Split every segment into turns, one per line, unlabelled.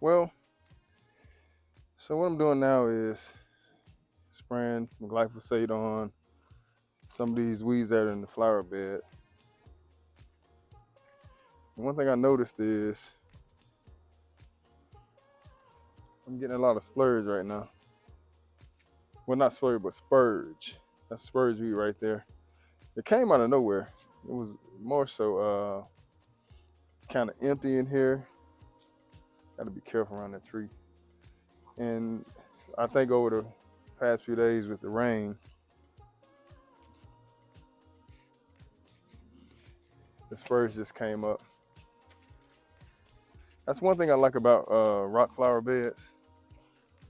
Well, so what I'm doing now is spraying some glyphosate on some of these weeds that are in the flower bed. And one thing I noticed is I'm getting a lot of splurge right now. Well, not splurge, but spurge. That's spurge weed right there. It came out of nowhere. It was more so kind of empty in here. Got to be careful around that tree. And I think over the past few days with the rain, the spurge just came up. That's one thing I like about rock flower beds.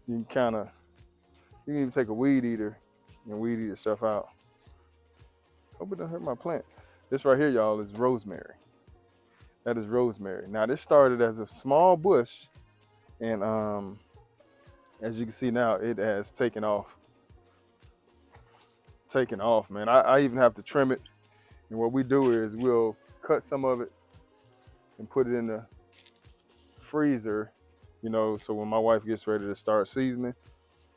You can even take a weed eater and weed eat stuff out. Hope it doesn't hurt my plant. This right here, y'all, is rosemary. That is rosemary. Now this started as a small bush, and as you can see now, it has taken off. It's taken off, man. I even have to trim it. And what we do is we'll cut some of it and put it in the freezer, so when my wife gets ready to start seasoning,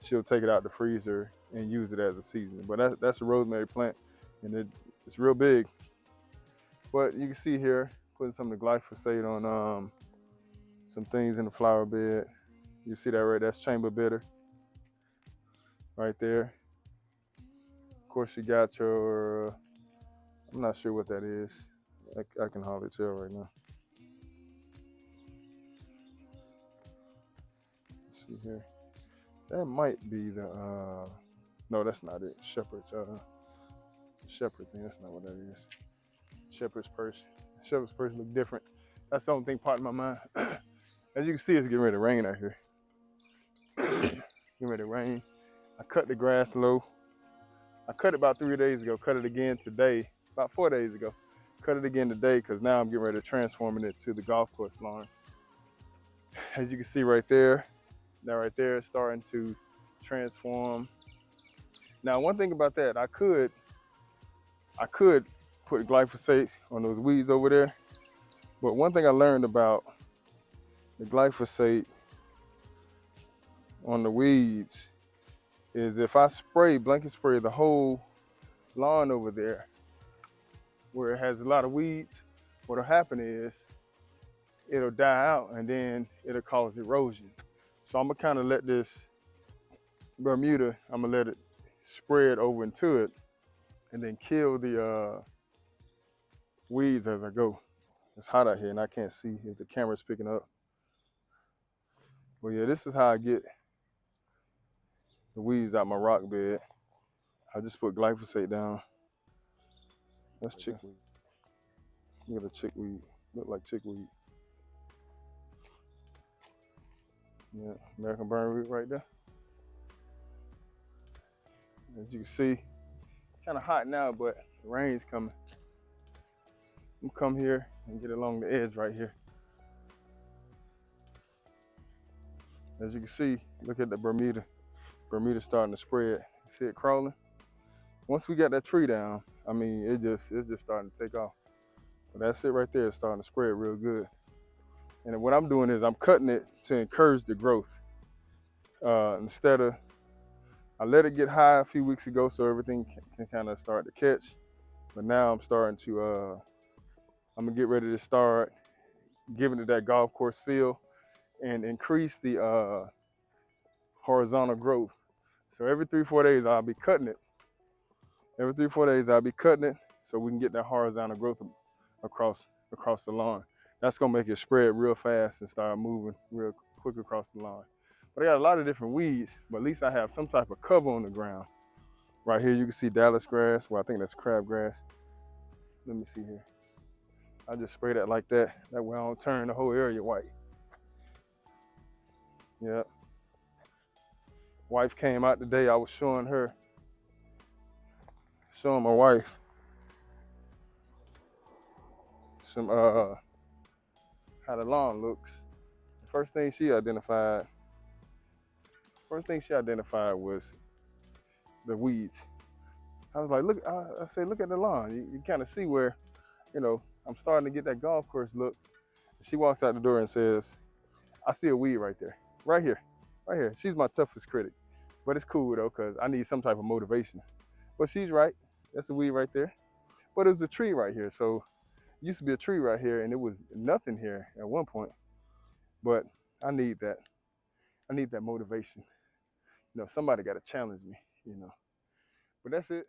she'll take it out the freezer and use it as a seasoning. But that's a rosemary plant, and it's real big. But you can see here, putting some of the glyphosate on some things in the flower bed. You see that right? That's chamber bitter right there. Of course, you got your, I'm not sure what that is. I can hardly tell right now. Let's see here. That might be the, no, that's not it. Shepherd's shepherd thing. That's not what that is. Shepherd's purse. Shepherd's purse look different. That's the only thing popped in my mind. As you can see, it's getting ready to rain out here. Getting ready to rain. I cut the grass low. I cut it about 3 days ago. Cut it again today, about 4 days ago. Cut it again today because now I'm getting ready to transform it to the golf course lawn. As you can see right there, that right there is starting to transform. Now, one thing about that, I could put glyphosate on those weeds over there, but one thing I learned about the glyphosate on the weeds is if I blanket spray the whole lawn over there where it has a lot of weeds, what'll happen is it'll die out and then it'll cause erosion. So I'm gonna kind of let this Bermuda, I'm gonna let it spread over into it and then kill the weeds as I go. It's hot out here and I can't see if the camera's picking up. Well, yeah, this is how I get the weeds out my rock bed. I just put glyphosate down. That's chickweed. Look at the chickweed. Look like chickweed. Yeah, American burnweed right there. As you can see, kind of hot now, but the rain's coming. I'm gonna come here and get along the edge right here. As you can see, look at the Bermuda. Bermuda's starting to spread. You see it crawling? Once we got that tree down, I mean, it's just starting to take off. But that's it right there. It's starting to spread real good. And what I'm doing is I'm cutting it to encourage the growth. Instead of, I let it get high a few weeks ago so everything can kind of start to catch. But now I'm starting to, I'm gonna get ready to start giving it that golf course feel and increase the horizontal growth. So every 3-4 days I'll be cutting it. Every 3-4 days I'll be cutting it so we can get that horizontal growth across the lawn. That's gonna make it spread real fast and start moving real quick across the lawn. But I got a lot of different weeds, but at least I have some type of cover on the ground. Right here you can see Dallas grass. Well, I think that's crabgrass. Let me see here. I just spray that like that. That way I don't turn the whole area white. Yep. Wife came out today. I was showing my wife some how the lawn looks. The first thing she identified was the weeds. I was like, look, I said, look at the lawn. You kind of see where, I'm starting to get that golf course look. She walks out the door and says, I see a weed right there, right here, right here. She's my toughest critic, but it's cool though, cause I need some type of motivation. But she's right. That's a weed right there. But it was a tree right here. So it used to be a tree right here, and it was nothing here at one point. But I need that. I need that motivation. Somebody got to challenge me. But that's it.